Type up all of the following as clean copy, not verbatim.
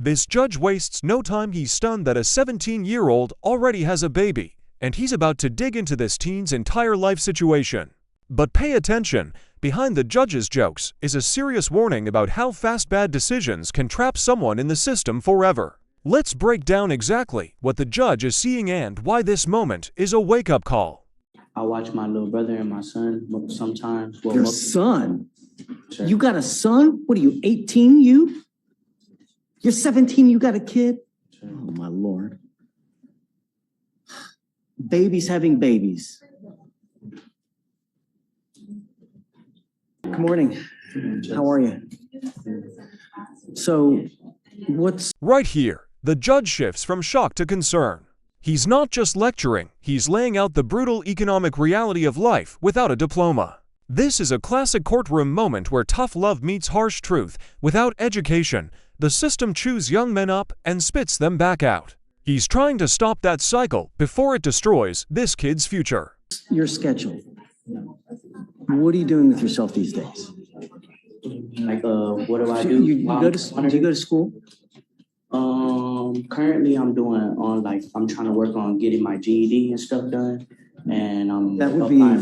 This judge wastes no time. He's stunned that a 17-year-old already has a baby, and he's about to dig into this teen's entire life situation. But pay attention, behind the judge's jokes is a serious warning about how fast bad decisions can trap someone in the system forever. Let's break down exactly what the judge is seeing and why this moment is a wake-up call. I watch my little brother and my son sometimes. Your son? Sure. You got a son? What are you, 18, you? You're 17, you got a kid? Sure. Oh, my Lord. Babies having babies. Good morning. How are you? So, what's... Right here, the judge shifts from shock to concern. He's not just lecturing, he's laying out the brutal economic reality of life without a diploma. This is a classic courtroom moment where tough love meets harsh truth. Without education, the system chews young men up and spits them back out. He's trying to stop that cycle before it destroys this kid's future. Your schedule. What are you doing with yourself these days? Like, what do I do? Do you go to school? Currently I'm I'm trying to work on getting my GED and stuff done. And I'm that would be a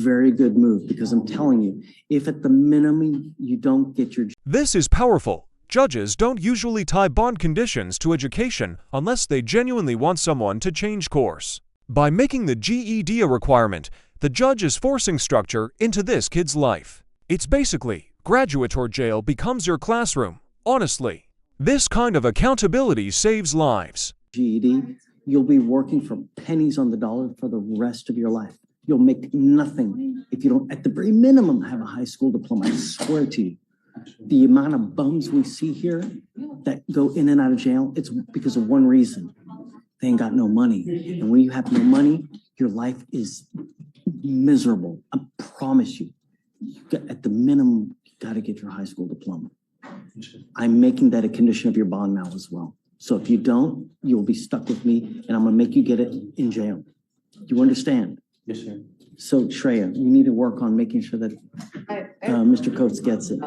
very good move, because I'm telling you, if at the minimum you don't get your... This is powerful. Judges don't usually tie bond conditions to education unless they genuinely want someone to change course. By making the GED a requirement, the judge is forcing structure into this kid's life. It's basically, graduate or jail becomes your classroom. Honestly, this kind of accountability saves lives. GED, you'll be working for pennies on the dollar for the rest of your life. You'll make nothing if you don't, at the very minimum, have a high school diploma. I swear to you. The amount of bums we see here that go in and out of jail, it's because of one reason. They ain't got no money. And when you have no money, your life is miserable. I promise you. At the minimum, you got to get your high school diploma. I'm making that a condition of your bond now as well. So if you don't, you'll be stuck with me, and I'm going to make you get it in jail. Do you understand? Yes, sir. So, Shreya, we need to work on making sure that Mr. Coates gets it.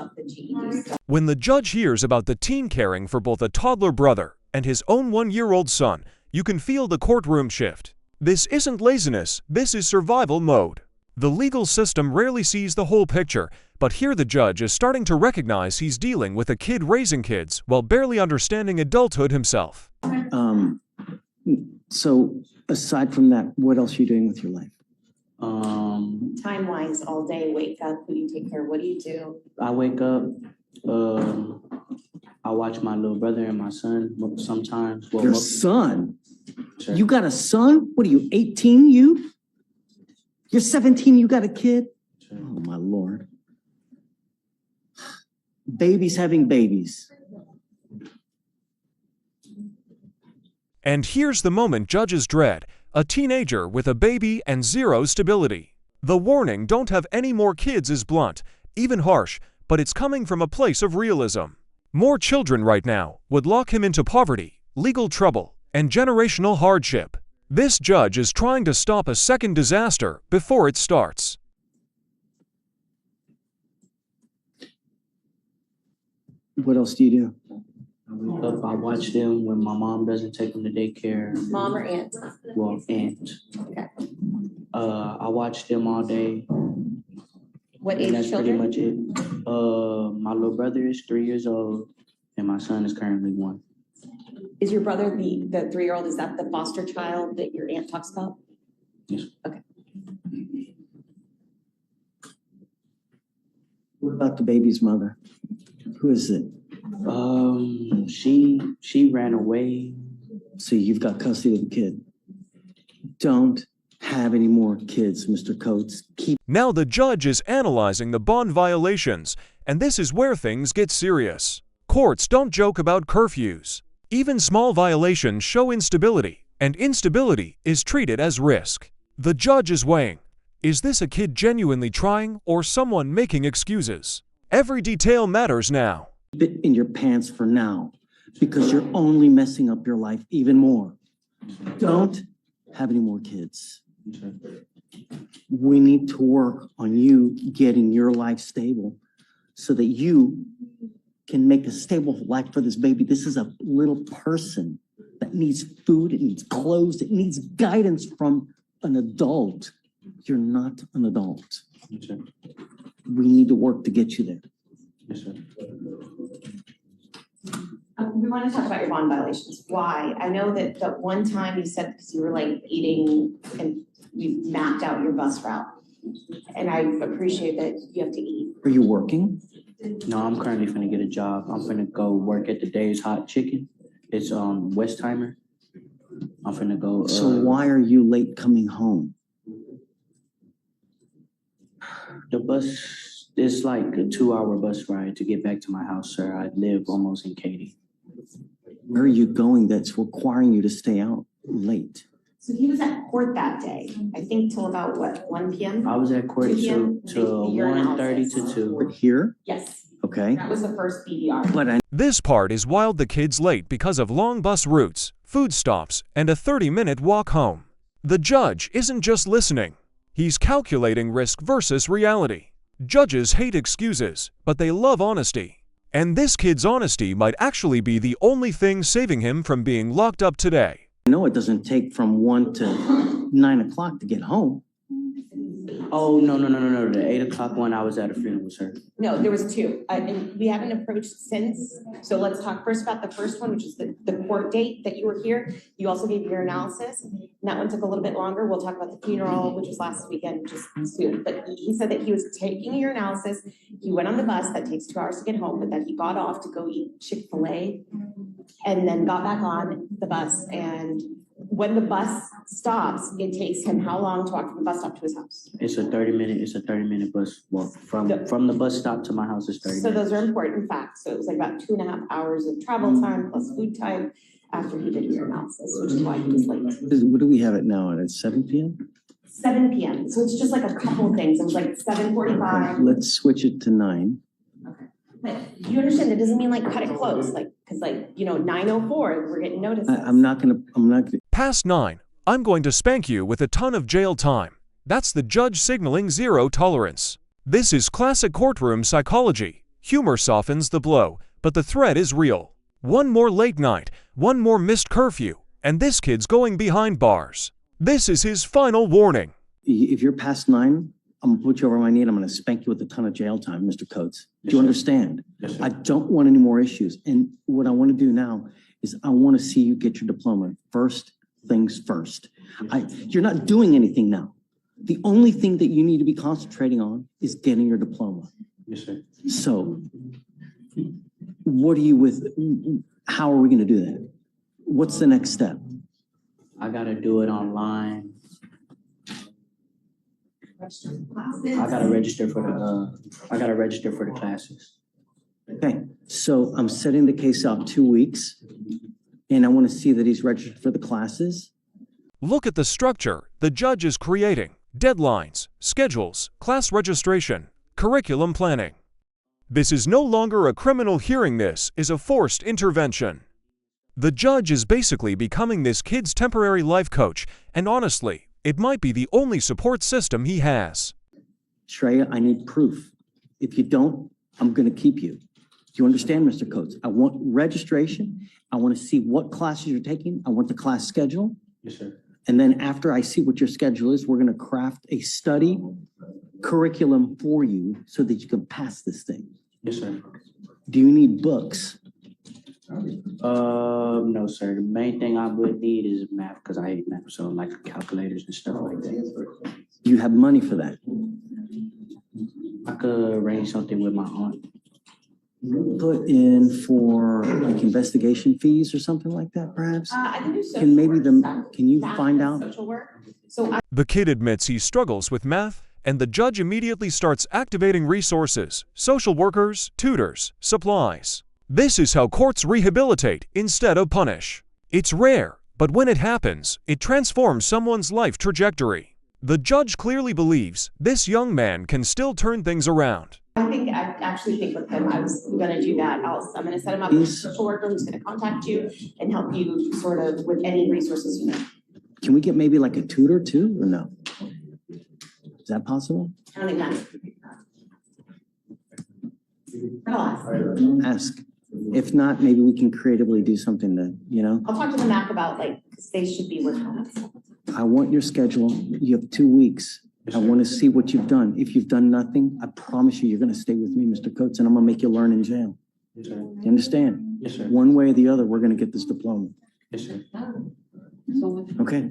When the judge hears about the teen caring for both a toddler brother and his own 1-year-old son, you can feel the courtroom shift. This isn't laziness, this is survival mode. The legal system rarely sees the whole picture, but here the judge is starting to recognize he's dealing with a kid raising kids while barely understanding adulthood himself. So, aside from that, what else are you doing with your life? Time-wise, all day, wake up, who do you take care of, what do you do? I wake up, I watch my little brother and my son sometimes. Your son? Sure. You got a son? What are you, 18, you? You're 17, you got a kid? Sure. Oh, my Lord. Babies having babies. And here's the moment judges dread, a teenager with a baby and zero stability. The warning, don't have any more kids, is blunt, even harsh, but it's coming from a place of realism. More children right now would lock him into poverty, legal trouble, and generational hardship. This judge is trying to stop a second disaster before it starts. What else do you do? I wake up, I watch them when my mom doesn't take them to daycare. Mom or aunt? Well, aunt. Okay. I watch them all day. What And age that's children? pretty much it. My little brother is 3 years old, and my son is currently 1. Is your brother the 3-year-old, is that the foster child that your aunt talks about? Yes. Okay. What about the baby's mother? Who is it? She ran away. So you've got custody of the kid. Don't have any more kids, Mr. Coates. Now the judge is analyzing the bond violations, and this is where things get serious. Courts don't joke about curfews. Even small violations show instability, and instability is treated as risk. The judge is weighing, is this a kid genuinely trying or someone making excuses? Every detail matters now. Keep it in your pants for now, because you're only messing up your life even more. Don't have any more kids. We need to work on you getting your life stable so that you can make a stable life for this baby. This is a little person that needs food, it needs clothes, it needs guidance from an adult. You're not an adult. Yes, sir. We need to work to get you there. Yes, sir. We want to talk about your bond violations. Why? I know that the one time you said because you were like eating and you mapped out your bus route. And I appreciate that you have to eat. Are you working? No, I'm currently finna get a job. I'm finna go work at the Dave's Hot Chicken. It's Westheimer. I'm finna go. So why are you late coming home? The bus is like a 2-hour bus ride to get back to my house, sir. I live almost in Katy. Where are you going that's requiring you to stay out late? So he was at court that day, I think till about what, 1 p.m.? I was at court 2 p.m. till Your 1:30 to analysis. 2. We're here, Yes, okay? that was the first BDR. But I This part is wild. The kid's late because of long bus routes, food stops, and a 30-minute walk home. The judge isn't just listening. He's calculating risk versus reality. Judges hate excuses, but they love honesty. And this kid's honesty might actually be the only thing saving him from being locked up today. know it doesn't take from 1 to 9 o'clock to get home. Oh, no. The 8 o'clock one, I was at a funeral, sir. No, there was two, and we haven't approached since. So let's talk first about the first one, which is the court date that you were here. You also gave your analysis, and that one took a little bit longer. We'll talk about the funeral, which was last weekend, just soon. But he said that he was taking your analysis. He went on the bus that takes 2 hours to get home, but that he got off to go eat Chick-fil-A and then got back on the bus. And when the bus stops, it takes him how long to walk from the bus stop to his house? It's a 30-minute bus walk from the bus stop to my house is 30 So minutes. those are important facts. So it was like about 2.5 hours of travel time plus food time after he did your analysis, which is why he was late. What do we have it now at 7 p.m.? 7 p.m. So it's just like a couple of things. It was like 7:45. Let's switch it to 9. Okay. But you understand, that doesn't mean like cut it close, like, because like, 9:04, we're getting notices. I'm not gonna. Past 9, I'm going to spank you with a ton of jail time. That's the judge signaling zero tolerance. This is classic courtroom psychology. Humor softens the blow, but the threat is real. One more late night, one more missed curfew, and this kid's going behind bars. This is his final warning. If you're past 9, I'm gonna put you over my knee and I'm gonna spank you with a ton of jail time, Mr. Coates. Do you understand? Yes, sir. I don't want any more issues. And what I want to do now is I want to see you get your diploma. First things first. You're not doing anything now. The only thing that you need to be concentrating on is getting your diploma. Yes, sir. So what are you with? How are we going to do that? What's the next step? I gotta do it online. I gotta register for the classes. Okay, so I'm setting the case out 2 weeks and I want to see that he's registered for the classes. Look at the structure the judge is creating. Deadlines, schedules, class registration, curriculum planning. This is no longer a criminal hearing. This is a forced intervention. The judge is basically becoming this kid's temporary life coach, and honestly, it might be the only support system he has. Shreya, I need proof. If you don't, I'm going to keep you. Do you understand, Mr. Coates? I want registration. I want to see what classes you're taking. I want the class schedule. Yes, sir. And then after I see what your schedule is, we're going to craft a study curriculum for you so that you can pass this thing. Yes, sir. Do you need books? No, sir. The main thing I would need is math because I hate math. So like calculators and stuff like that. Do you have money for that? I could arrange something with my aunt. Put in for like investigation fees or something like that, perhaps? I can do social Can maybe work the, stuff. can you Math find and out? Social work. So The kid admits he struggles with math, and the judge immediately starts activating resources, social workers, tutors, supplies. This is how courts rehabilitate instead of punish. It's rare, but when it happens, it transforms someone's life trajectory. The judge clearly believes this young man can still turn things around. I actually think with him, I was gonna do that. I'm gonna set him up with a social worker who's gonna contact you and help you sort of with any resources you need. Can we get maybe like a tutor too, or no? Is that possible? I don't think that. I'll ask. Ask. If not, maybe we can creatively do something to, I'll talk to the MAC about because they should be working on it. I want your schedule. You have 2 weeks. I want to see what you've done. If you've done nothing, I promise you're going to stay with me, Mr. Coates, and I'm going to make you learn in jail. Yes, sir. You understand? Yes, sir. One way or the other, we're going to get this diploma. Yes, sir. Okay?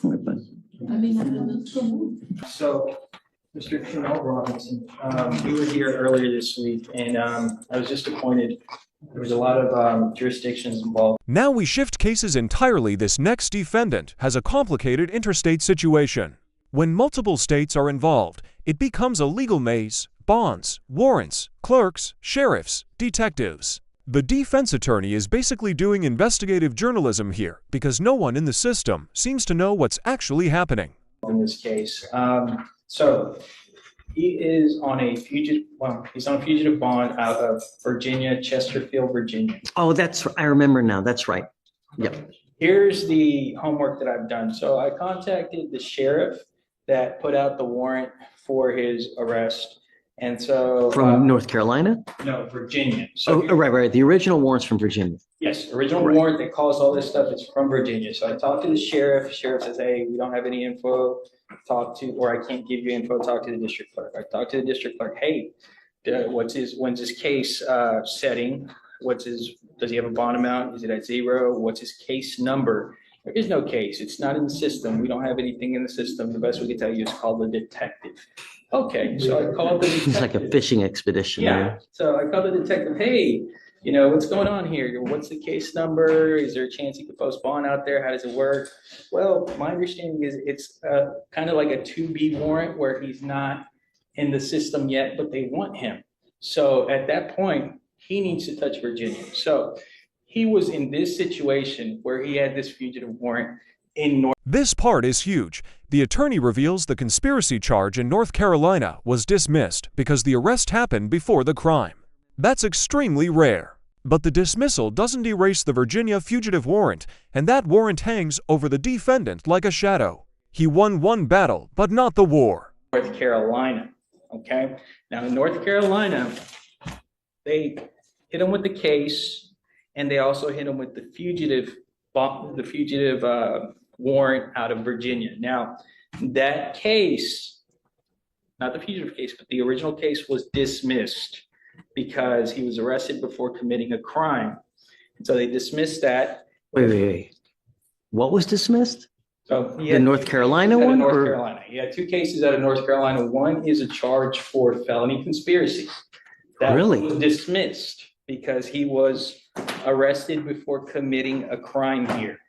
All right, bud. So, Mr. Chanel Robinson, we were here earlier this week, and I was just appointed. There was a lot of jurisdictions involved. Now we shift cases entirely. This next defendant has a complicated interstate situation. When multiple states are involved, it becomes a legal maze: bonds, warrants, clerks, sheriffs, detectives. The defense attorney is basically doing investigative journalism here because no one in the system seems to know what's actually happening. In this case, so he is on a fugitive. Well, he's on a fugitive bond out of Virginia, Chesterfield, Virginia. Oh, I remember now. That's right. Yep. Here's the homework that I've done. So I contacted the sheriff that put out the warrant for his arrest. And so From North Carolina? No, Virginia. So Right. The original warrant's from Virginia. yes, original warrant that caused all this stuff is from Virginia. So I talked to the sheriff. Sheriff says, hey, we don't have any info. Or I can't give you info. Talk to the district clerk. I talked to the district clerk. Hey, when's his case setting? Does he have a bond amount? Is it at 0? What's his case number? There is no case. It's not in the system. We don't have anything in the system. The best we can tell you is call the detective. Okay, so I called the detective. It's like a fishing expedition. Yeah, so I called the detective. Hey, what's going on here? What's the case number? Is there a chance he could post bond out there? How does it work? Well, my understanding is it's kind of like a 2B warrant where he's not in the system yet, but they want him. So at that point, he needs to touch Virginia. So he was in this situation where he had this fugitive warrant in North. This part is huge. The attorney reveals the conspiracy charge in North Carolina was dismissed because the arrest happened before the crime. That's extremely rare. But the dismissal doesn't erase the Virginia fugitive warrant, and that warrant hangs over the defendant like a shadow. He won one battle, but not the war. North Carolina, okay? Now in North Carolina, they hit him with the case, and they also hit him with the fugitive warrant out of Virginia. Now, that case, not the fugitive case, but the original case was dismissed because he was arrested before committing a crime. And so they dismissed that. Wait. What was dismissed? So The North Carolina one? North Carolina. He had 2 cases out of North Carolina. One is a charge for felony conspiracy. That Really? was dismissed because he was arrested before committing a crime here.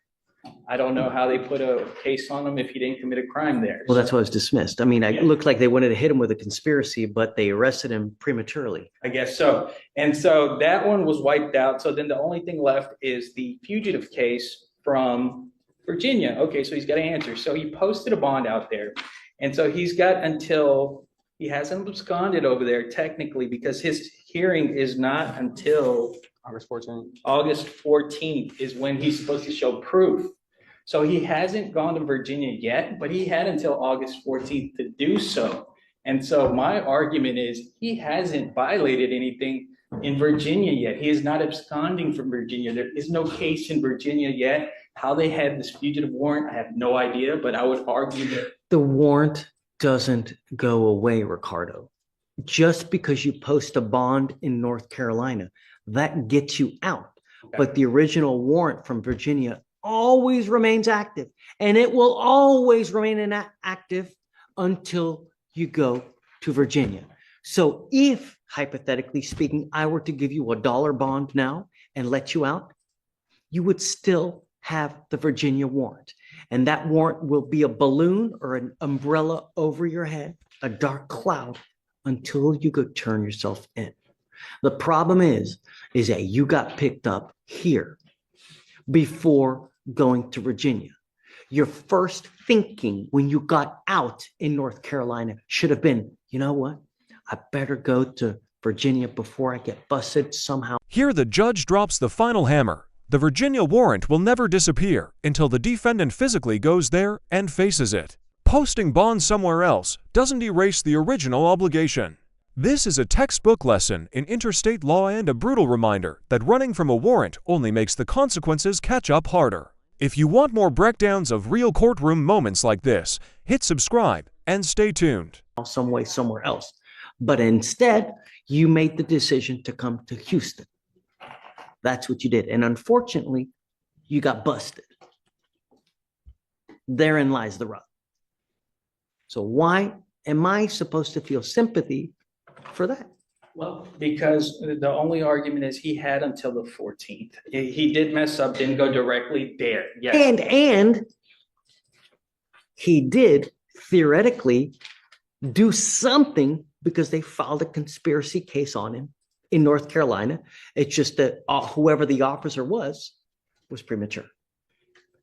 I don't know how they put a case on him if he didn't commit a crime there. Well, that's why it was dismissed. I mean, it looked like they wanted to hit him with a conspiracy, but they arrested him prematurely. I guess so. And so that one was wiped out. So then the only thing left is the fugitive case from Virginia. Okay, so he's got to answer. So he posted a bond out there. And so he's got until he hasn't absconded over there technically because his hearing is not until August 14th. August 14th is when he's supposed to show proof. So he hasn't gone to Virginia yet, but he had until August 14th to do so. And so my argument is he hasn't violated anything in Virginia yet. He is not absconding from Virginia. There is no case in Virginia yet. How they had this fugitive warrant, I have no idea, but I would argue that The warrant doesn't go away, Ricardo. Just because you post a bond in North Carolina, that gets you out. Okay. But the original warrant from Virginia always remains active, and it will always remain active until you go to Virginia. So if, hypothetically speaking, I were to give you $1 bond now and let you out, you would still have the Virginia warrant. And that warrant will be a balloon or an umbrella over your head, a dark cloud, until you go turn yourself in. The problem is that you got picked up here before going to Virginia. Your first thinking when you got out in North Carolina should have been, you know what? I better go to Virginia before I get busted somehow. Here the judge drops the final hammer. The Virginia warrant will never disappear until the defendant physically goes there and faces it. Posting bonds somewhere else doesn't erase the original obligation. This is a textbook lesson in interstate law and a brutal reminder that running from a warrant only makes the consequences catch up harder. If you want more breakdowns of real courtroom moments like this, hit subscribe and stay tuned. Some way somewhere else. But instead, you made the decision to come to Houston. That's what you did. And unfortunately, you got busted. Therein lies the rub. So why am I supposed to feel sympathy for that? Well, because the only argument is he had until the 14th. He did mess up, didn't go directly there. Yes. And he did theoretically do something because they filed a conspiracy case on him in North Carolina. It's just that whoever the officer was premature.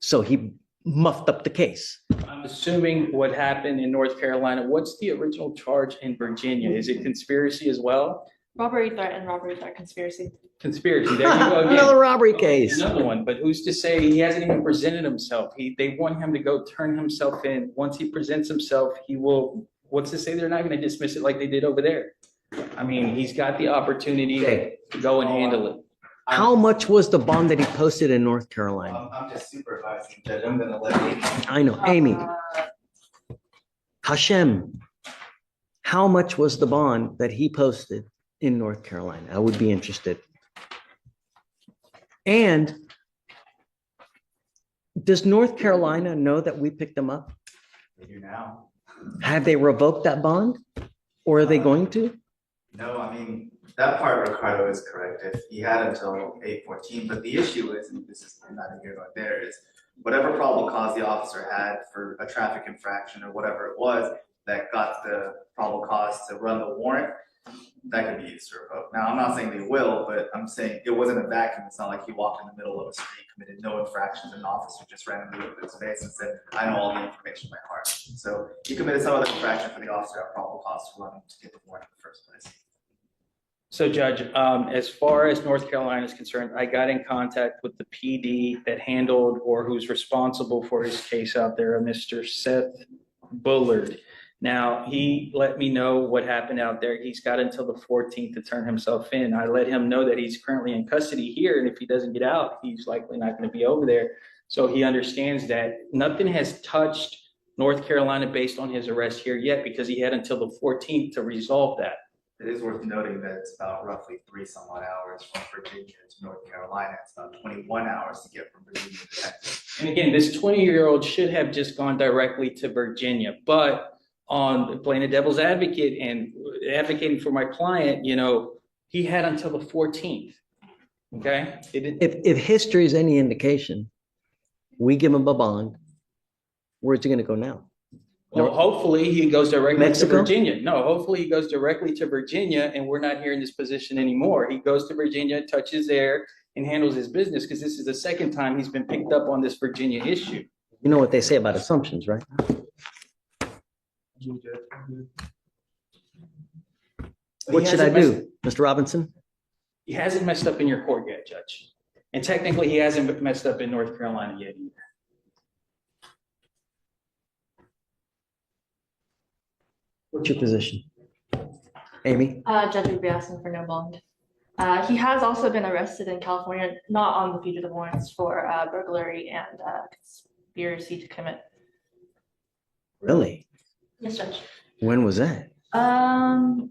So he muffed up the case. I'm assuming what happened in North Carolina, what's the original charge in Virginia? Is it conspiracy as well? Robbery, threat, conspiracy. Conspiracy, there you go again. Another robbery case. Another one, but who's to say he hasn't even presented himself? They want him to go turn himself in. Once he presents himself, he will, what's to say they're not going to dismiss it like they did over there? I mean, he's got the opportunity to go and handle it. How much was the bond that he posted in North Carolina? I'm just supervising, Judge. I'm gonna let Amy. I know, Amy. Hashem, how much was the bond that he posted in North Carolina? I would be interested. And does North Carolina know that we picked them up? They do now. Have they revoked that bond? Or are they going to? No, I mean, that part, Ricardo, is correct. If he had until 8/14, but the issue is, and this is not here nor there, is whatever probable cause the officer had for a traffic infraction or whatever it was that got the probable cause to run the warrant, that could be used to revoke. Now, I'm not saying they will, but I'm saying it wasn't a vacuum. It's not like he walked in the middle of a street, committed no infractions, and an officer just randomly looked at his face and said, I know all the information by heart. So he committed some other infraction for the officer had probable cause to run him to get the warrant in the first place. So Judge, as far as North Carolina is concerned, I got in contact with the PD that handled or who's responsible for his case out there, Mr. Seth Bullard. Now, he let me know what happened out there. He's got until the 14th to turn himself in. I let him know that he's currently in custody here, and if he doesn't get out, he's likely not going to be over there. So he understands that nothing has touched North Carolina based on his arrest here yet because he had until the 14th to resolve that. It is worth noting that it's about roughly 3 some odd hours from Virginia to North Carolina. It's about 21 hours to get from Virginia to Texas. And again, this 20-year-old should have just gone directly to Virginia, but on playing the devil's advocate and advocating for my client, you know, he had until the 14th. Okay. If history is any indication, we give him a bond. Where's he going to go now? Well, hopefully he goes directly Mexico? to Virginia. No, hopefully he goes directly to Virginia and we're not here in this position anymore. He goes to Virginia, touches there and handles his business because this is the second time he's been picked up on this Virginia issue. You know what they say about assumptions, right? What should I do, Mr. Robinson? He hasn't messed up in your court yet, Judge. And technically he hasn't messed up in North Carolina yet either. What's your position? Amy? Judge would be asking for no bond. He has also been arrested in California, not on the fugitive warrants, for burglary and conspiracy to commit. Really? Yes, Judge. When was that? I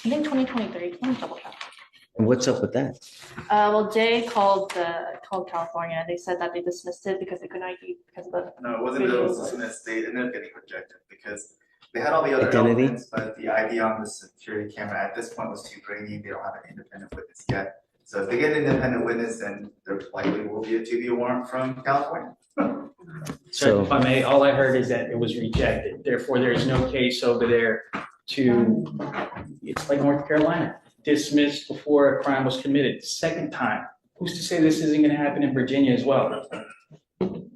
think 2023. Let me double check. And what's up with that? Well, Jay called California. They said that they dismissed it because they couldn't ID because of the. No, it wasn't that it was dismissed. They ended up getting rejected because they had all the other Identity? elements, but the ID on the security camera at this point was too grainy. They don't have an independent witness yet. So if they get an independent witness, then there likely will be a 2B warrant from California. So if I may, all I heard is that it was rejected. Therefore, there's no case over there to, it's like North Carolina, dismissed before a crime was committed. Second time. Who's to say this isn't going to happen in Virginia as well?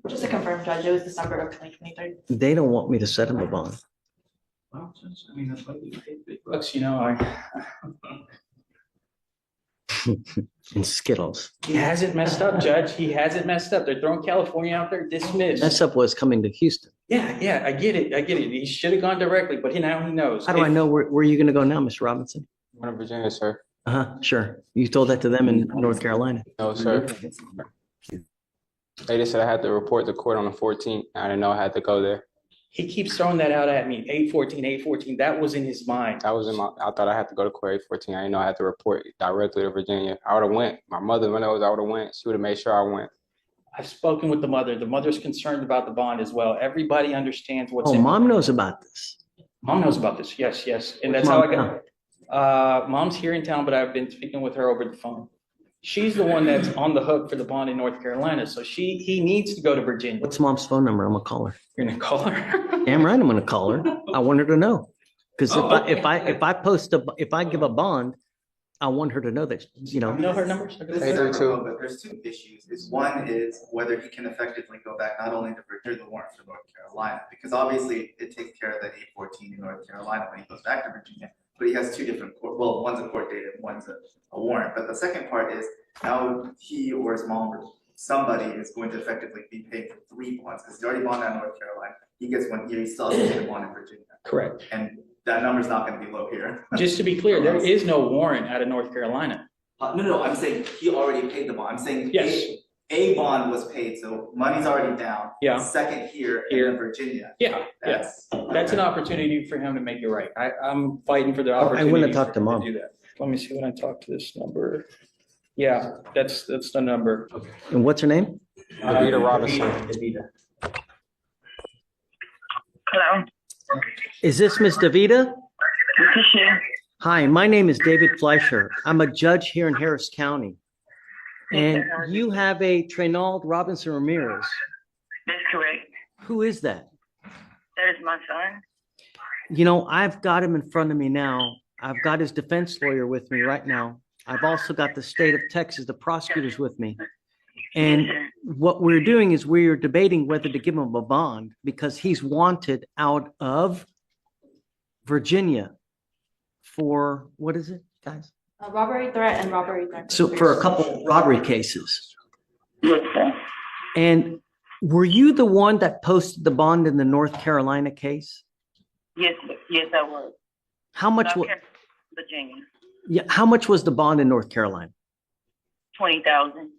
Just to confirm, Judge, it was December of 2023. They don't want me to set him a bond. Well, Judge, I mean, that's why we pay big bucks, you know. And Skittles. He hasn't messed up, Judge. He hasn't messed up. They're throwing California out there, dismissed. Mess up was coming to Houston. Yeah, I get it. He should have gone directly, but now he knows. How do I know where you're gonna go now, Mr. Robinson? I'm in Virginia, sir. Uh-huh, sure. You told that to them in North Carolina. No, sir. They just said I had to report to court on the 14th. I didn't know I had to go there. He keeps throwing that out at me. 814. That was in his mind. I thought I had to go to court 814. I didn't know I had to report directly to Virginia. I would have went. My mother, when I would have went. She would have made sure I went. I've spoken with the mother. The mother's concerned about the bond as well. Everybody understands what's Oh, in. mom knows about this. Mom knows about this. Yes. And Where's that's how I mom got. Mom's here in town, but I've been speaking with her over the phone. She's the one that's on the hook for the bond in North Carolina. So he needs to go to Virginia. What's mom's phone number? I'm gonna call her. You're gonna call her? Damn right, I'm gonna call her. I want her to know. Because Okay. if I give a bond, I want her to know that, You know her number? This is 832. but there's two issues. One is whether he can effectively go back not only to Virginia, the warrant for North Carolina, because obviously it takes care of the 814 in North Carolina when he goes back to Virginia. But he has two different one's a court date and one's a warrant. But the second part is now he or his mom or somebody is going to effectively be paid for 3 bonds because he's already bonded out in North Carolina. He gets one here, he still has to pay a bond in Virginia. Correct. And that number's not going to be low here. Just to be clear, there is no warrant out of North Carolina. No, I'm saying he already paid the bond. I'm saying Yes. a bond was paid, so money's already down. Yeah. Second here Here. in Virginia. Yeah. That's an opportunity for him to make it right. I'm fighting for the I opportunity. wanna talk for to him mom. do that. Let me see when I talk to this number. Yeah, that's the number. And what's her name? Davida Robinson. Davida. Hello, Is this Miss Davida? this is she. Hi, my name is David Fleischer. I'm a judge here in Harris County. And you have a Traynald Robinson Ramirez. That's correct. Who is that? That is my son. You know, I've got him in front of me now. I've got his defense lawyer with me right now. I've also got the state of Texas, the prosecutors with me. And what we're doing is we're debating whether to give him a bond because he's wanted out of Virginia for, what is it, guys? Robbery threat and robbery threat. So for a couple robbery cases. Yes, sir. And were you the one that posted the bond in the North Carolina case? Yes, I was. How much, North wa- Carolina, Virginia, yeah, how much was the bond in North Carolina? 20,000.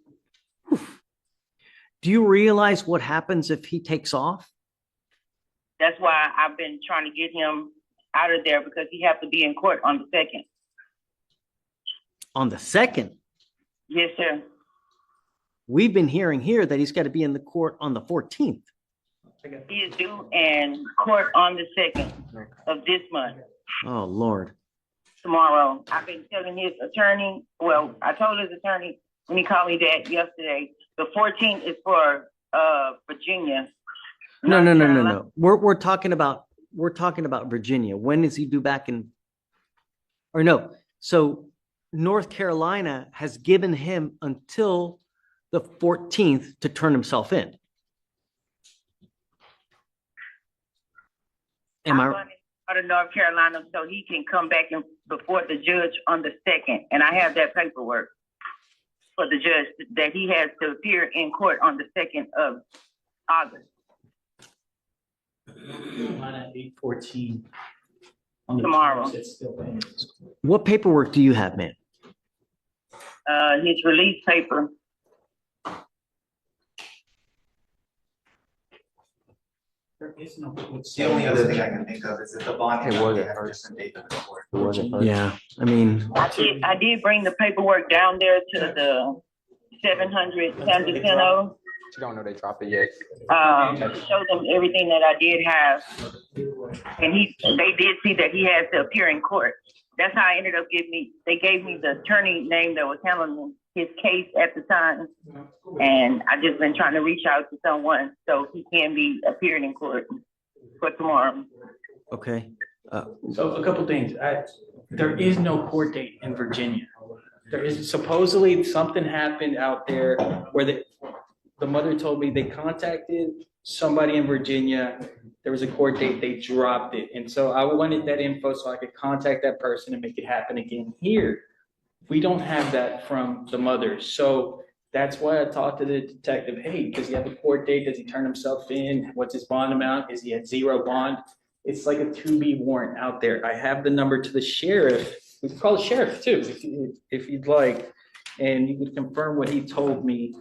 Do you realize what happens if he takes off? That's why I've been trying to get him out of there because he has to be in court on the 2nd. On the 2nd? Yes, sir. We've been hearing here that he's got to be in the court on the 14th. He is due in court on the 2nd of this month, Oh, Lord. tomorrow. I've been telling his attorney, well, I told his attorney when he called me that yesterday, the 14th is for Virginia. No. North Carolina. We're talking about Virginia. When is he due back in? Or no. So North Carolina has given him until the 14th to turn himself in. Am I'm I? going out of North Carolina so he can come back and before the judge on the 2nd. And I have that paperwork for the judge that he has to appear in court on the 2nd of August. Mine at 814. Tomorrow. What paperwork do you have, man? His release paper. The only other thing I can think of is if the bond. It was they at have a first. different date than the court. It wasn't first. Yeah, I mean, I did bring the paperwork down there to the 700 San Jacinto, She don't know they dropped it yet. to show them everything that I did have. And they did see that he has to appear in court. That's how I ended up they gave me the attorney name that was handling his case at the time. And I just been trying to reach out to someone so he can be appearing in court for tomorrow. okay. So a couple things. There is no court date in Virginia. There is supposedly something happened out there where the mother told me they contacted somebody in Virginia. There was a court date, they dropped it. And so I wanted that info so I could contact that person and make it happen again here. We don't have that from the mother. So That's why I talked to the detective, hey, does he have a court date? Does he turn himself in? What's his bond amount? Is he at zero bond? It's like a 2B warrant out there. I have the number to the sheriff. We can call the sheriff too, if you'd like. And you could confirm what he told me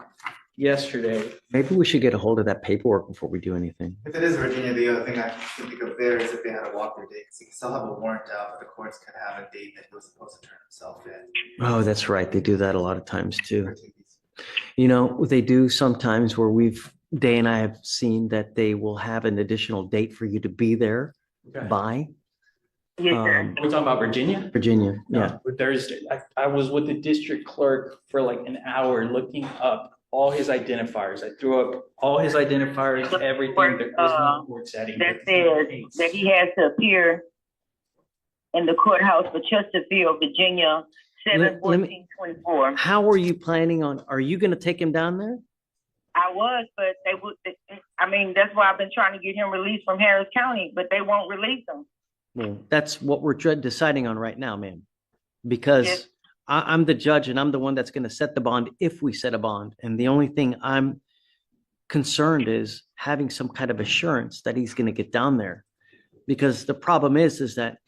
yesterday. Maybe we should get a hold of that paperwork before we do anything. If it is Virginia, the other thing I can think of there is if they had a walk-through date, because he can still have a warrant out, but the courts could have a date that he was supposed to turn himself in. Oh, that's right. They do that a lot of times too. You know, they do sometimes where Day and I have seen that they will have an additional date for you to be there Okay. by. Yes, sir. We're talking about Virginia? Virginia, yeah. No, Thursday. I was with the district clerk for like an hour looking up all his identifiers. I threw up all his identifiers, everything. There is no court setting. That says that he has to appear in the courthouse for Chesterfield, Virginia, Let me- 7/14/24. How are you planning on, are you going to take him down there? I was, but they would, I mean, that's why I've been trying to get him released from Harris County, but they won't release him. Well, that's what we're deciding on right now, ma'am. Because Yes. I'm the judge and I'm the one that's going to set the bond if we set a bond. And the only thing I'm concerned is having some kind of assurance that he's going to get down there. Because the problem is that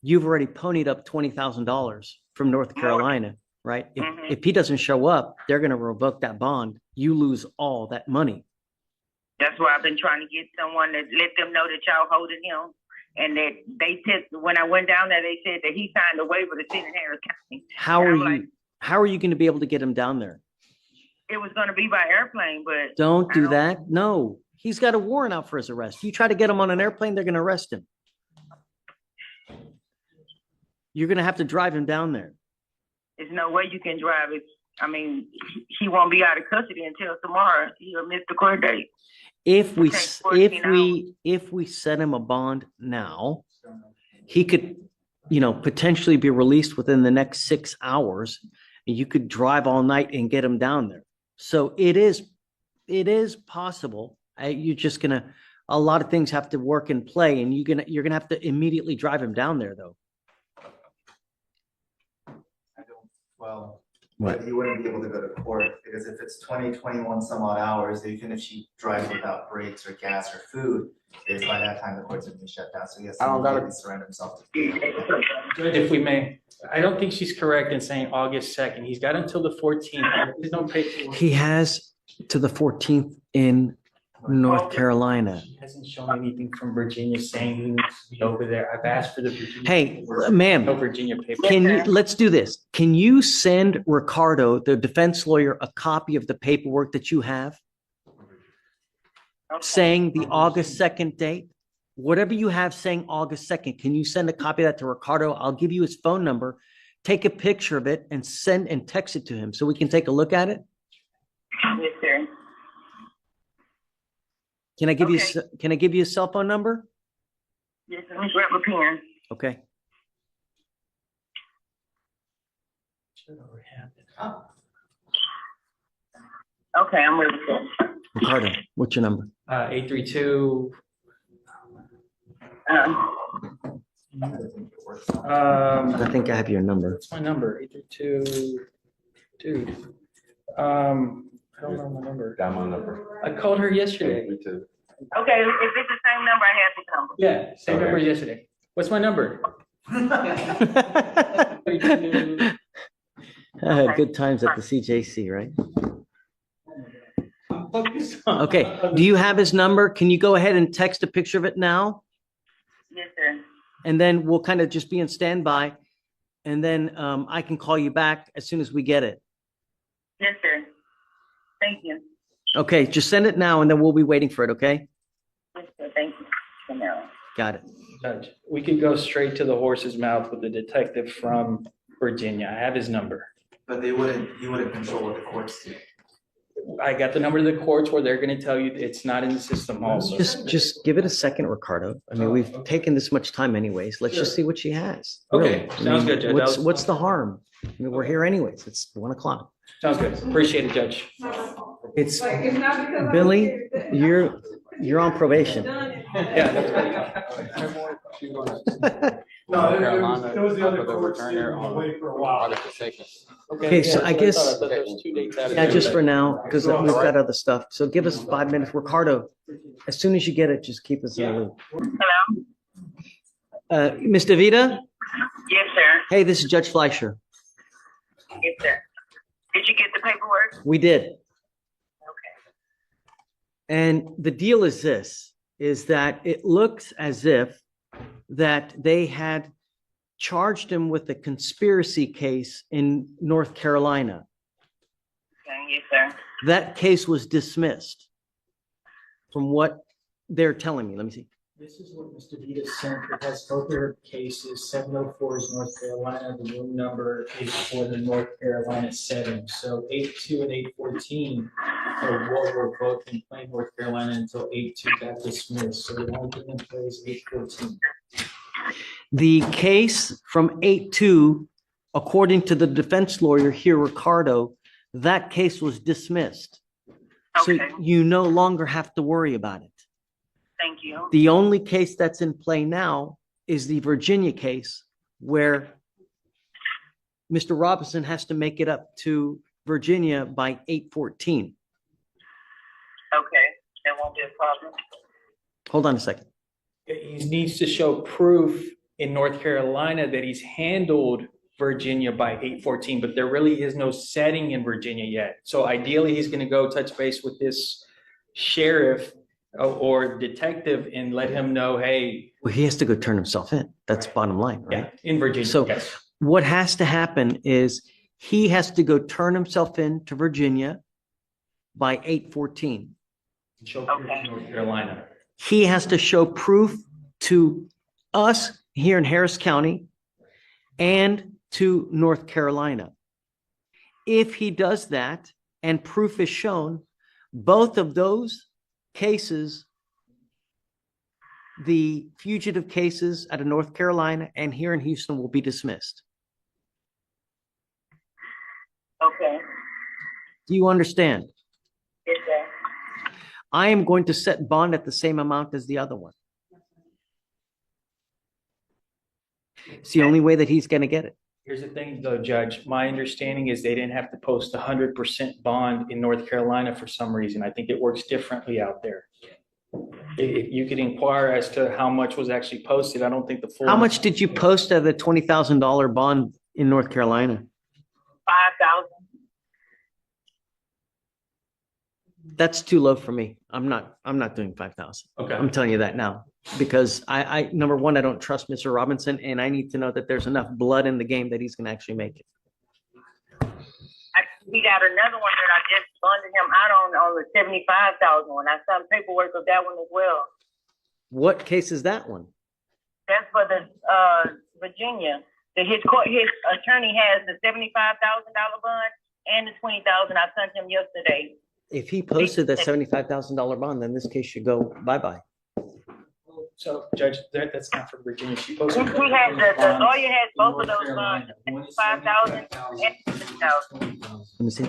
you've already ponied up $20,000 from North Carolina, right? Mhm. If he doesn't show up, they're going to revoke that bond. You lose all that money. That's why I've been trying to get someone to let them know that y'all holding him. And that they when I went down there, they said that he signed a waiver to sit in Harris County. How And are I'm you, like, how are you going to be able to get him down there? it was gonna be by airplane, but Don't I do don't- that. No, he's got a warrant out for his arrest. You try to get him on an airplane, they're going to arrest him. You're going to have to drive him down there. there's no way you can drive it. I mean, he won't be out of custody until tomorrow. He'll miss the court date. If we, Okay, 14 if we set him a bond now, he could, potentially be released within the next 6 hours. And you could drive all night and get him down there. So it is possible. You're just gonna, a lot of things have to work and play, and you're gonna have to immediately drive him down there, though. Well, What? but he wouldn't be able to go to court because if it's 21 some odd hours, even if she drives without breaks or gas or food, is by that time the court's gonna be shut down. So he has I don't to gotta- surrender himself to. Judge, if we may, I don't think she's correct in saying August 2nd. He's got until the 14th. There's no paperwork. He has to the 14th in North Carolina. He hasn't shown anything from Virginia saying he needs to be over there. I've asked for the Virginia. Hey, paperwork. ma'am. No Virginia paper. Let's do this. Can you send Ricardo, the defense lawyer, a copy of the paperwork that you have Okay. saying the August 2nd date? Whatever you have saying August 2nd, can you send a copy of that to Ricardo? I'll give you his phone number. Take a picture of it and send and text it to him so we can take a look at it. Yes, sir. Can I give you, Okay. can I give you a cell phone number? Yes, let me grab a pen. Okay. Okay, I'm ready. Sir. Ricardo, what's your number? 832. I think I have your number. What's my number? 832. Dude. I don't know my number. Got my number. I called her yesterday. Me too. Okay, if it's the same number, I have the number. Yeah, same Okay. number as yesterday. What's my number? Good times at the CJC, right? Focus on- Okay, do you have his number? Can you go ahead and text a picture of it now? Yes, sir. And then we'll kind of just be in standby. And then I can call you back as soon as we get it. Yes, sir. Thank you. Okay, just send it now and then we'll be waiting for it, okay? Yes, sir. Thank you. For now. Got it. Judge, we could go straight to the horse's mouth with the detective from Virginia. I have his number. But he wouldn't control what the courts do. I got the number to the courts where they're gonna tell you it's not in the system also. Just give it a second, Ricardo. I mean, we've taken this much time anyways. Let's just see what she has. Okay, Really. I sounds mean, good, Judge. What's the harm? I mean, we're here anyways. It's 1:00. Sounds good. Appreciate it, Judge. It's, Billy, you're on probation. Yeah. North Carolina, it was the other but they courts returned there that were on away for a while. August the 2nd. Okay, so yeah, I that's what guess- thought. I thought there was 2 dates out of Yeah, just there. for now, because we've got other stuff. So give us 5 minutes. Ricardo, as soon as you get it, just keep us in the loop. Hello? Ms. DeVita? Yes, sir. Hey, this is Judge Fleischer. Yes, sir. Did you get the paperwork? We did. Okay. And the deal is this, is that it looks as if that they had charged him with a conspiracy case in North Carolina. Okay, yes, sir. That case was dismissed from what they're telling me. Let me see. This is what Mr. Vita sent. It has both their cases. 704 is North Carolina. The room number is for the North Carolina setting. So 82 and 814 are what were both in plain North Carolina until 82 got dismissed. So the only thing in play is 814. The case from 8-2, according to the defense lawyer here, Ricardo, that case was dismissed. So Okay. you no longer have to worry about it. Thank you. The only case that's in play now is the Virginia case where Mr. Robinson has to make it up to Virginia by 8/14. Okay, that won't be a problem. Hold on a second. He needs to show proof in North Carolina that he's handled Virginia by 8/14, but there really is no setting in Virginia yet. So ideally, he's going to go touch base with this sheriff or detective and let him know, hey, Well, he has to go turn himself in. That's Right. bottom line, right? yeah, in Virginia. So- yes. What has to happen is he has to go turn himself in to Virginia by 8/14. Show proof in North Carolina. He has to show proof to us here in Harris County and to North Carolina. If he does that and proof is shown, both of those cases, the fugitive cases out of North Carolina and here in Houston, will be dismissed. Okay, Do you understand? yes, sir. I am going to set bond at the same amount as the other one. It's the only way that he's going to get it. Here's the thing though, Judge, my understanding is they didn't have to post 100% bond in North Carolina for some reason. I think it works differently out there. If you could inquire as to how much was actually posted, I don't think the full. How much did you post of the $20,000 bond in North Carolina? 5,000. That's too low for me. I'm not doing 5,000. Okay. I'm telling you that now, because I number one, I don't trust Mr. Robinson, and I need to know that there's enough blood in the game that he's going to actually make it. We got another one that I just bonded him out on the 75,000 one. I signed paperwork of that one as well. What case is that one? That's for the Virginia. His attorney has the $75,000 bond and the 20,000 I sent him yesterday. If he posted that $75,000 bond, then this case should go bye-bye. So Judge, that's not for Virginia. She He posted. has the lawyer has both of those bonds, 5,000 and 20,000. Let me see.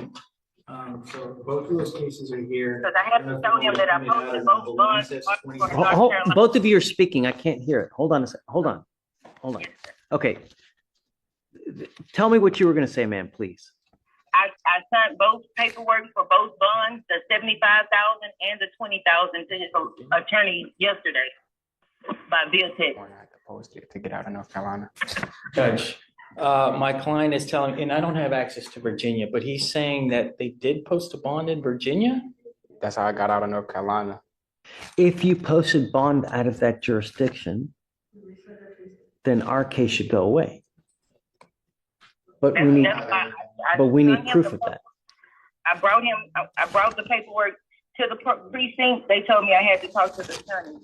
So both of those cases are here. Because I have to tell him that I posted both bonds for North Carolina. Both of you are speaking. I can't hear it. Hold on a second. Hold on. Okay. Tell me what you were going to say, ma'am, please. I signed both paperwork for both bonds, the 75,000 and the 20,000 to his attorney yesterday by bill text. Or not to post it to get out of North Carolina. Judge, my client is telling, and I don't have access to Virginia, but he's saying that they did post a bond in Virginia? That's how I got out of North Carolina. If you posted bond out of that jurisdiction, then our case should go away. But we need proof of that. I brought the paperwork to the precinct. They told me I had to talk to the attorney.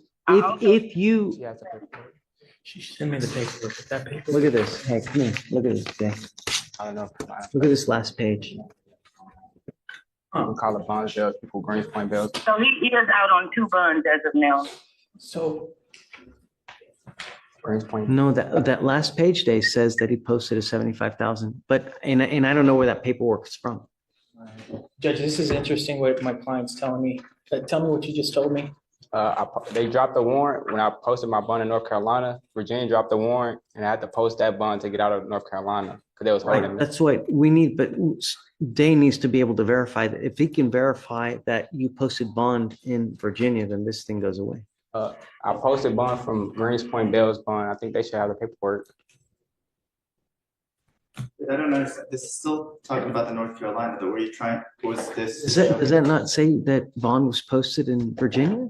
If you She has the paperwork. She sent me the paperwork. Is that paperwork? look at this, hey, come here. Look at this, Jay. I don't know. Look at this last page. We call it bonds bills, people Greens Point bills. So he is out on 2 bonds as of now. So Greens Point. No, that last page, Dave, says that he posted a 75,000, but, and I don't know where that paperwork is from. Judge, this is interesting what my client's telling me. Tell me what you just told me. They dropped the warrant when I posted my bond in North Carolina. Virginia dropped the warrant, and I had to post that bond to get out of North Carolina because they was holding Right, me. that's what we need, but Dane needs to be able to verify that. If he can verify that you posted bond in Virginia, then this thing goes away. I posted bond from Marines Point Bell's bond. I think they should have the paperwork. I don't understand. This is still talking about the North Carolina, though. Were you trying, was this? Does that not say that bond was posted in Virginia?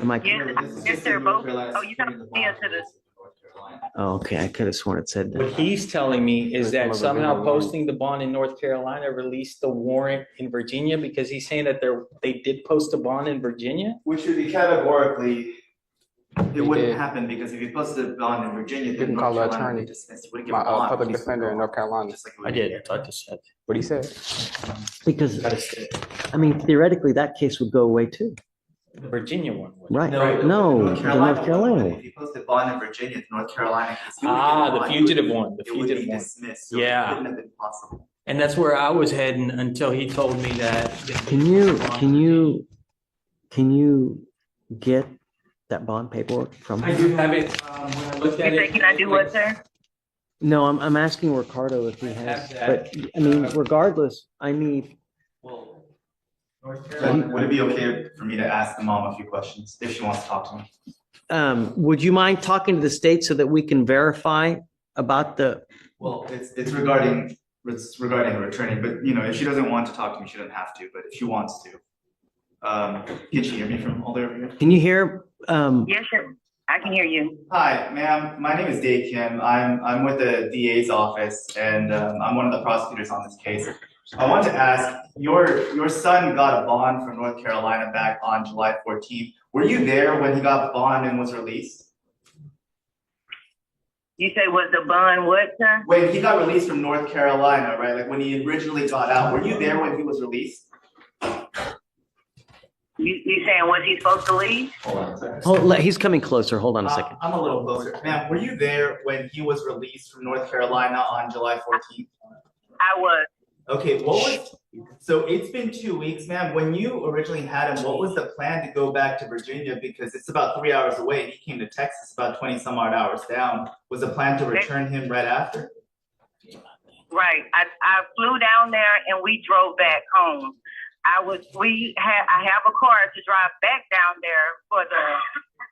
Am I? Yes, they're both. Oh, you got to see us to this. Oh, okay, I could have sworn it said What that. he's telling me is Some that of somehow Virginia posting the bond in North Carolina released the warrant in Virginia because he's saying that they did post a bond in Virginia. Which would be categorically, it wouldn't did. happen because if you posted a bond in Virginia, You then can North call the Carolina would attorney. be dismissed. You wouldn't get My a bond. public Case would defender go in North on, Carolina. just like it would I be did. here. I just said. What he said? Because, I mean, theoretically, that case would go away too. The Virginia one. would. Right, No, no, the North Carolina If one. you posted bond in Virginia, the North Carolina case. you would get a The bond. fugitive one, the It would fugitive be one. dismissed, so Yeah. it couldn't have been possible. And that's where I was heading until he told me that. Can you get that bond paperwork from? I do have it, when I looked You at say, it. can I do what, sir? No, I'm asking Ricardo if he has, have but that. I mean, regardless, I need, Well, North then Carolina. would it be okay for me to ask the mom a few questions if she wants to talk to me? would you mind talking to the state so that we can verify about the, Well, it's regarding returning, but you know, if she doesn't want to talk to me, she doesn't have to, but if she wants to. Can she hear me from all the way over here? can you hear, Yes, sir. I can hear you. Hi, ma'am. My name is Dave Kim. I'm with the DA's office, and I'm one of the prosecutors on this case. I want to ask, your son got a bond from North Carolina back on July 14th. Were you there when he got the bond and was released? You say was the bond what, sir? When he got released from North Carolina, right? Like when he originally got out, were you there when he was released? You saying was he supposed to leave? Hold on a second. he's coming closer, hold on a second. I'm a little closer. Ma'am, were you there when he was released from North Carolina on July 14th? I was. Okay, so it's been 2 weeks, ma'am. When you originally had him, what was the plan to go back to Virginia? Because it's about 3 hours away and he came to Texas about 20 some odd hours down. Was the plan to return him right after? Right. I flew down there and we drove back home. I have a car to drive back down there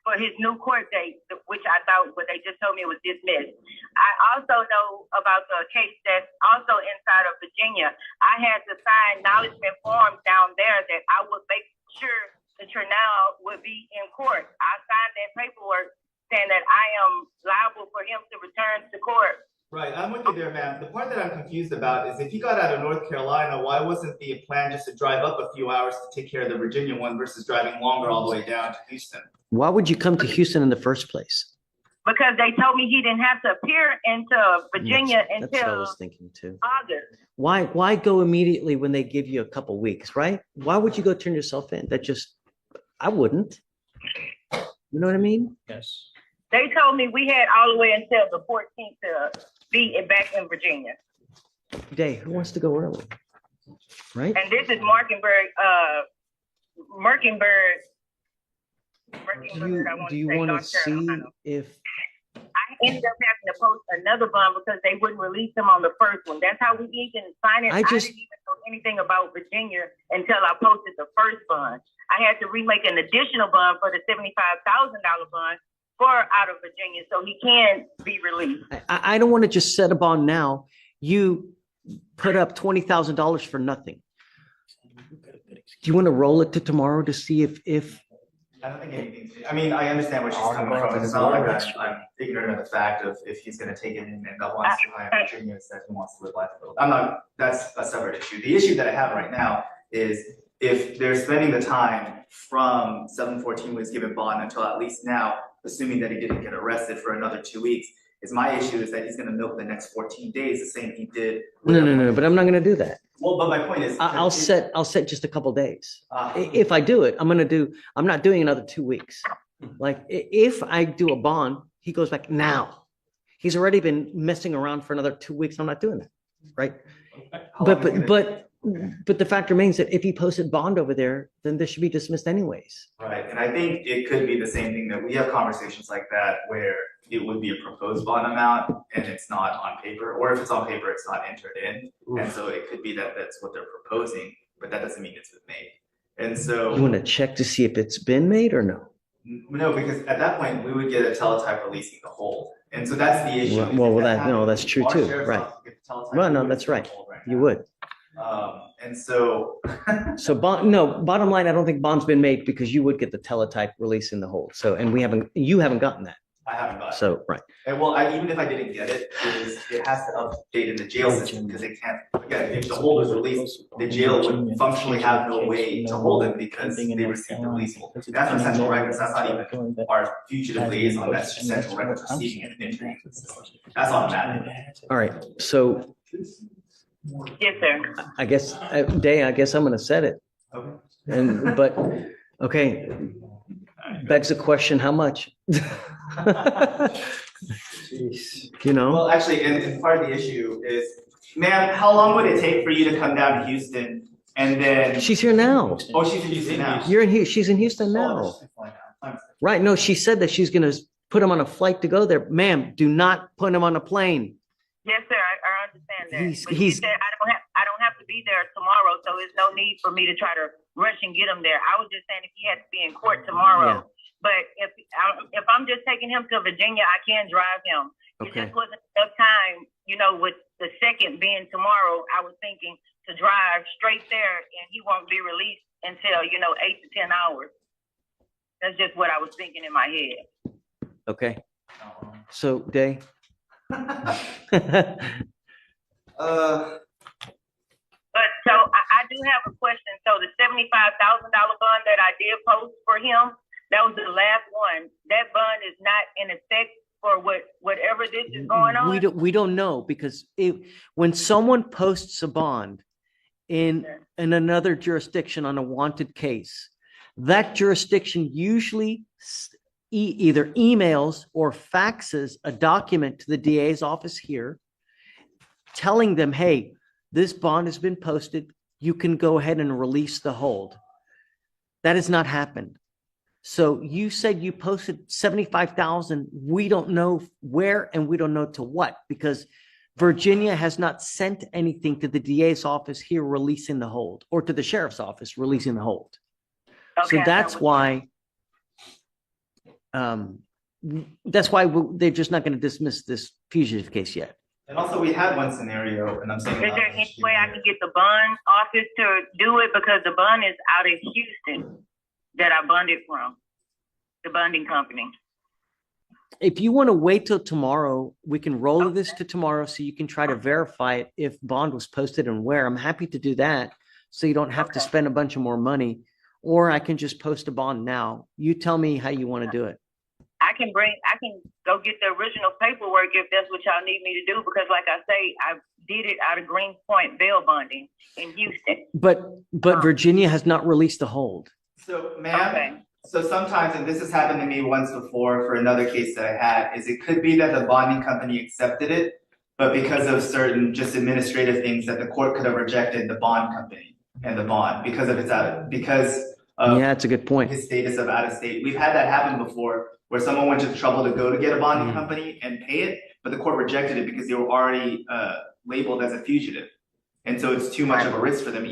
for his new court date, which I thought, but they just told me it was dismissed. I also know about the case that's also inside of Virginia. I had to sign acknowledgement forms down there that I would make sure the Trinell would be in court. I signed that paperwork saying that I am liable for him to return to court. Right, I'm with you there, ma'am. The part that I'm confused about is if he got out of North Carolina, why wasn't the plan just to drive up a few hours to take care of the Virginia one versus driving longer all the way down to Houston? Why would you come to Houston in the first place? Because they told me he didn't have to appear into Virginia That's what I until was thinking too. August. Why go immediately when they give you a couple weeks, right? Why would you go turn yourself in? I wouldn't. You know what I mean? Yes. They told me we had all the way until the 14th to be back in Virginia. Day, who wants to go early? Right? And this is Markenberg, I want Do you say want to North see Carolina. if, I ended up having to post another bond because they wouldn't release him on the first one. That's how we even signed it. I didn't even know anything about Virginia until I posted the first bond. I had to remake an additional bond for the $75,000 bond for out of Virginia so he can be released. I don't want to just set a bond now. You put up $20,000 for nothing. Do you want to roll it to tomorrow to see if I don't think anything. I mean, I understand where she's coming from. It's not like I'm ignorant of the fact of if he's going to take it in and that wants to hire Virginia says he wants to live life. I'm not. That's a separate issue. The issue that I have right now is if they're spending the time from 7/14 when he's given bond until at least now, assuming that he didn't get arrested for another 2 weeks. My issue is that he's going to milk the next 14 days the same he did. No, but I'm not going to do that. Well, but my point is, I'll set just a couple days. If I do it, I'm not doing another 2 weeks. Like if I do a bond, he goes back now. He's already been messing around for another 2 weeks. I'm not doing that. Right. But But the fact remains that if he posted bond over there, then this should be dismissed anyways. Right, and I think it could be the same thing that we have conversations like that where it would be a proposed bond amount and it's not on paper, or if it's on paper, it's not entered in. And so it could be that that's what they're proposing, but that doesn't mean it's been made. And so. You want to check to see if it's been made or no? No, because at that point, we would get a teletype releasing the hold. And so that's the issue. That's true too, right? Well, no, that's right. You would. And so. So bottom line, I don't think bond's been made because you would get the teletype release in the hold. So, and you haven't gotten that. I haven't gotten it. So, right. And well, even if I didn't get it, it has to update in the jail system because they can't, again, if the hold is released, the jail would functionally have no way to hold it because they received the release hold. That's from central records. That's not even our fugitive liaison. That's just central records receiving it and entering it. That's automatic. All right. So. Yes, sir. I guess, Day, I guess I'm going to set it. Okay. Okay. Begs the question, how much? Well, actually, and part of the issue is, ma'am, how long would it take for you to come down to Houston and then? She's here now. Oh, she's in Houston now. She's in Houston now. Right. No, she said that she's going to put him on a flight to go there. Ma'am, do not put him on a plane. Yes, sir. I understand that. He's- But he said I don't have to be there tomorrow, so there's no need for me to try to rush and get him there. I was just saying if he had to be in court tomorrow. Yeah. But if I'm just taking him to Virginia, I can drive him. It Okay. just wasn't enough time, with the second being tomorrow. I was thinking to drive straight there, and he won't be released until 8 to 10 hours. That's just what I was thinking in my head. Okay. So, Day. But so I do have a question. So the $75,000 bond that I did post for him, that was the last one. That bond is not in effect for whatever this is going on. We don't know because when someone posts a bond in another jurisdiction on a wanted case, that jurisdiction usually either emails or faxes a document to the DA's office here telling them, hey, this bond has been posted. You can go ahead and release the hold. That has not happened. So you said you posted 75,000. We don't know where and we don't know to what because Virginia has not sent anything to the DA's office here releasing the hold or to the sheriff's office releasing the hold. Okay, So that's why they're just not going to dismiss this fugitive case yet. And also, we had one scenario, and I'm saying. Is there any way I can get the bond office to do it? Because the bond is out of Houston that I bonded from, the bonding company. If you want to wait till tomorrow, we can roll this to tomorrow so you can try to verify it if bond was posted and where. I'm happy to do that so you don't have to spend a bunch of more money. Or I can just post a bond now. You tell me how you want to do it. I can go get the original paperwork if that's what y'all need me to do, because like I say, I did it out of Greenpoint bail bonding in Houston. But Virginia has not released the hold. So, ma'am, so sometimes, and this has happened to me once before for another case that I had, is it could be that the bonding company accepted it, but because of certain just administrative things that the court could have rejected the bond company and the bond because of Yeah, that's a good point. his status of out of state. We've had that happen before where someone went to the trouble to go to get a bonding company and pay it, but the court rejected it because they were already labeled as a fugitive. And so it's too much of a risk for them,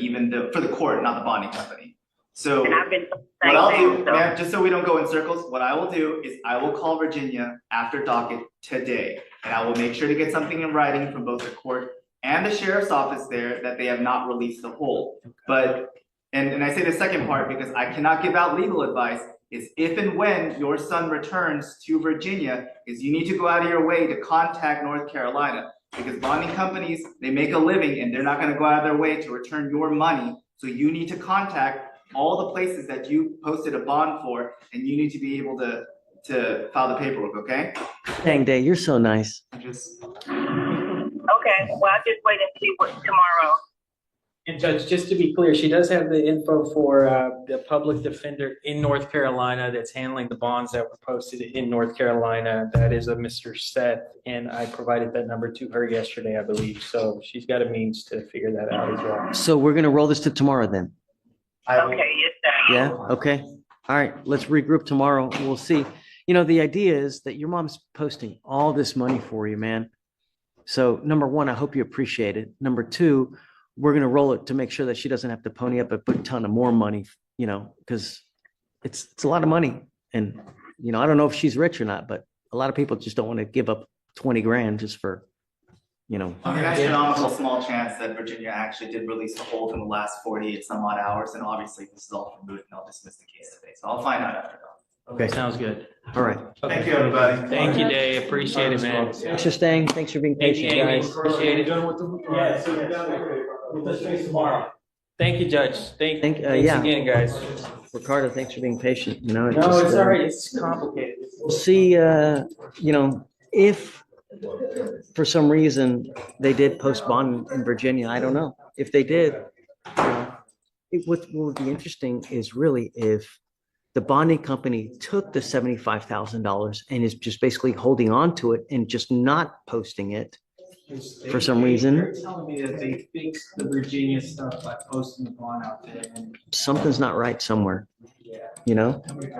for the court, not the bonding company. So And I've been what I'll do, ma'am, just so we don't go in circles, what I will do is I will call Virginia after docket today, and I will make sure to get something in writing from both the court and the sheriff's office there that they have not released the hold. But, and I say the second part because I cannot give out legal advice, is if and when your son returns to Virginia, is you need to go out of your way to contact North Carolina, because bonding companies, they make a living and they're not gonna go out of their way to return your money. So you need to contact all the places that you posted a bond for, and you need to be able to file the paperwork, okay? Dang, Day, you're so nice. Just. Okay, well, I'll just wait and see what tomorrow. And Judge, just to be clear, she does have the info for the public defender in North Carolina that's handling the bonds that were posted in North Carolina. That is a Mr. Seth, and I provided that number to her yesterday, I believe. So she's got a means to figure that out as well. So we're gonna roll this to tomorrow then? Okay, yes, sir. Yeah, okay. All right, let's regroup tomorrow. We'll see. You know, the idea is that your mom's posting all this money for you, man. So number one, I hope you appreciate it. Number two, we're gonna roll it to make sure that she doesn't have to pony up a ton of more money, you know, because it's a lot of money. And, you know, I don't know if she's rich or not, but a lot of people just don't want to give up 20 grand just for, you know. I mean, astronomical small chance that Virginia actually did release the hold in the last 48 some odd hours, and obviously this is all for moot, and I'll dismiss the case today. So I'll find out after that. Okay, Sounds good. all right. Thank you, everybody. Thank you, Dave. Appreciate it, man. Thanks for staying. Thanks for being Thank you, patient, Amy. guys. Appreciate it. Yeah, so we'll touch base tomorrow. Thank you, Judge. Thanks yeah. again, guys. Ricardo, thanks for being patient. You know, it No, just, it's all right. It's complicated. We'll see, you know, if for some reason they did post bond in Virginia, I don't know. If they did, you know, what would be interesting is really if the bonding company took the $75,000 and is just basically holding on to it and just not posting it for some reason. They're telling me that they fixed the Virginia stuff by posting the bond out there. Something's not right somewhere, you know?